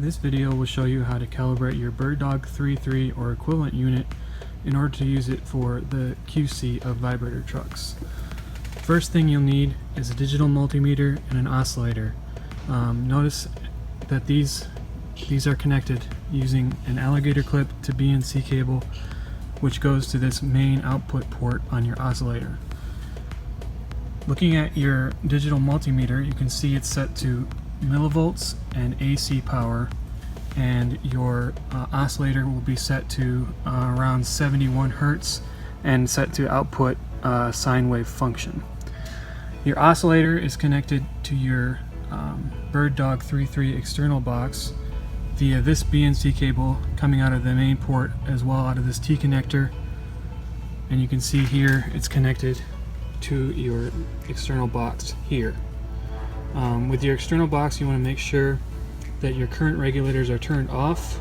This video will show you how to calibrate your BD3-3 or equivalent unit in order to use it for the QC of vibrator trucks. First thing you'll need is a digital multimeter and an oscillator. Notice that these are connected using an alligator clip to BNC cable, which goes to this main output port on your oscillator. Looking at your digital multimeter, you can see it's set to millivolts and AC power, and your oscillator will be set to around 71 Hertz and set to output sine wave function. Your oscillator is connected to your BD3-3 external box via this BNC cable coming out of the main port, as well out of this T connector, and you can see here it's connected to your external box here. With your external box, you want to make sure that your current regulators are turned off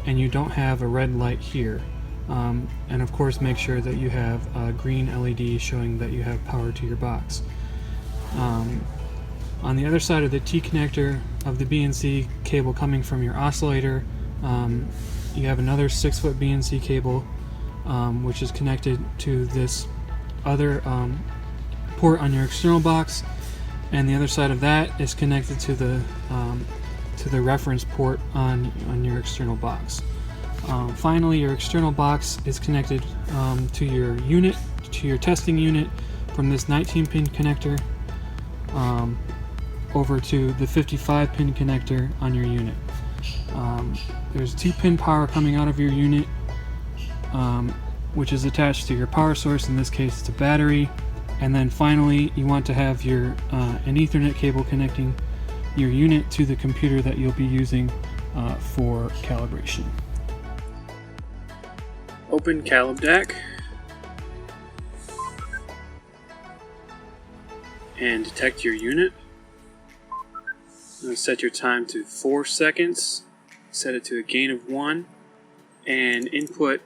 and you don't have a red light here, and of course make sure that you have a green LED showing that you have power to your box. On the other side of the T connector of the BNC cable coming from your oscillator, you have another 6-foot BNC cable which is connected to this other port on your external box, and the other side of that is connected to the reference port on your external box. Finally, your external box is connected to your unit, to your testing unit, from this 19-pin connector over to the 55-pin connector on your unit. There's 2-pin power coming out of your unit, which is attached to your power source. In this case, it's a battery. And then finally, you want to have your an Ethernet cable connecting your unit to the computer that you'll be using for calibration. Open CalibDAC and detect your unit. Now set your time to 4 seconds, set it to a gain of 1, and input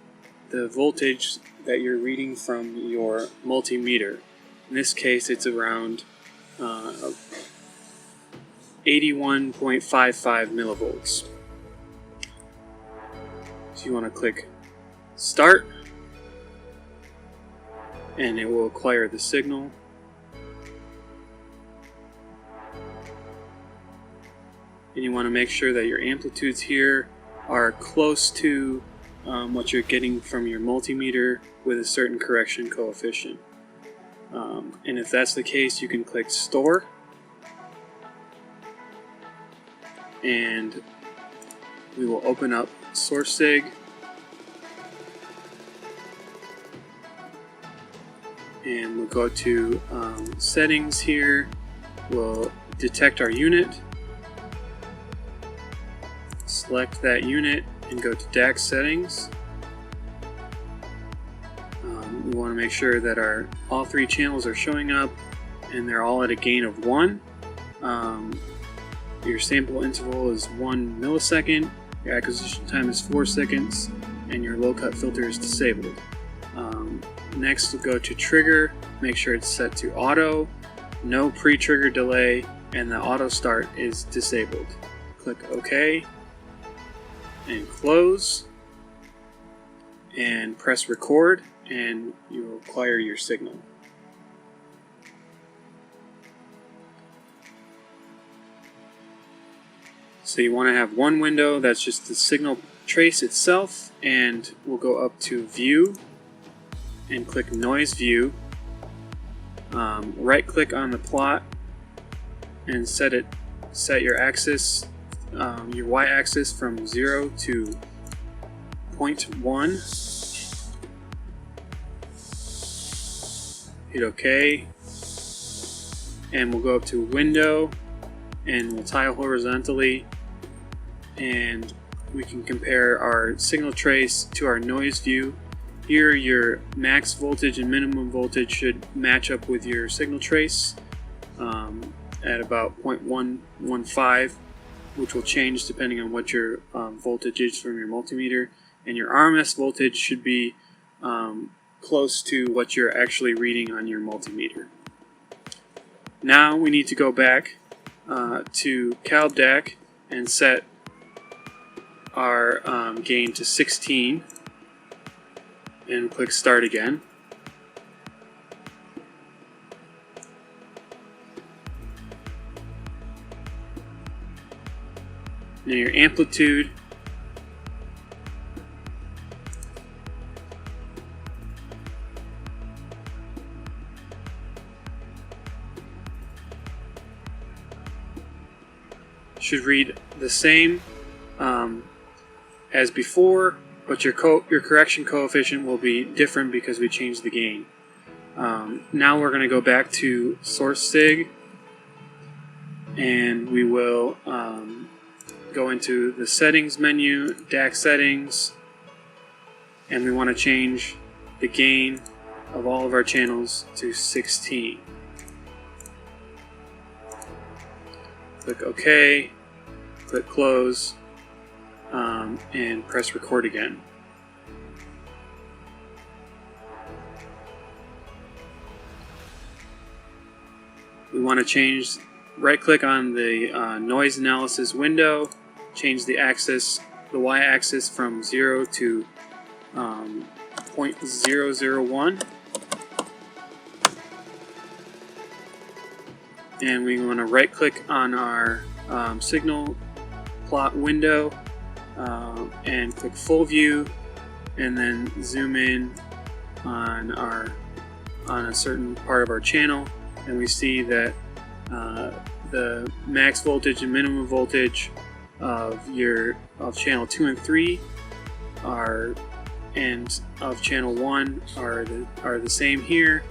the voltage that you're reading from your multimeter. In this case, it's around 81.55 millivolts. So you want to click Start, and it will acquire the signal. And you want to make sure that your amplitudes here are close to what you're getting from your multimeter with a certain correction coefficient. And if that's the case, you can click Store, and we will open up SourceSig, and we'll go to Settings here. We'll detect our unit, select that unit, and go to DAC Settings. We want to make sure that all 3 channels are showing up and they're all at a gain of 1. Your sample interval is 1 millisecond, your acquisition time is 4 seconds, and your low cut filter is disabled. Next, we'll go to Trigger, make sure it's set to Auto, no pre-trigger delay, and the auto start is disabled. Click OK and close, and press record, and you will acquire your signal. So you want to have one window that's just the signal trace itself, and we'll go up to View and click Noise View. Right click on the plot and set your axis, your y-axis from 0 to 0.1. Hit OK, and we'll go up to Window, and we'll tile horizontally, and we can compare our signal trace to our noise view. Here, your max voltage and minimum voltage should match up with your signal trace at about 0.115, which will change depending on what your voltage is from your multimeter, and your RMS voltage should be close to what you're actually reading on your multimeter. Now we need to go back to CalibDAC and set our gain to 16 and click Start again. Now your amplitude should read the same as before, but your correction coefficient will be different because we changed the gain. Now we're going to go back to source sig, and we will go into the settings menu, DAC settings, and we want to change the gain of all of our channels to 16. Click OK, click close, and press record again. We want to change, right click on the noise analysis window, change the axis, the y-axis from 0 to 0.001, and we want to right click on our signal plot window and click full view, and then zoom in on a certain part of our channel, and we see that the max voltage and minimum voltage of channel 2 and 3 and of channel 1 are the same here,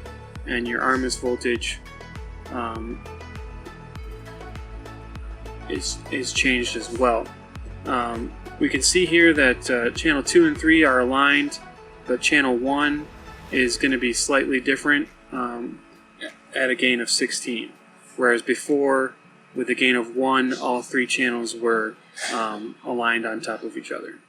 and your RMS voltage is changed as well. We can see here that channel 2 and 3 are aligned, but channel 1 is going to be slightly different at a gain of 16, whereas before, with a gain of 1, all 3 channels were aligned on top of each other.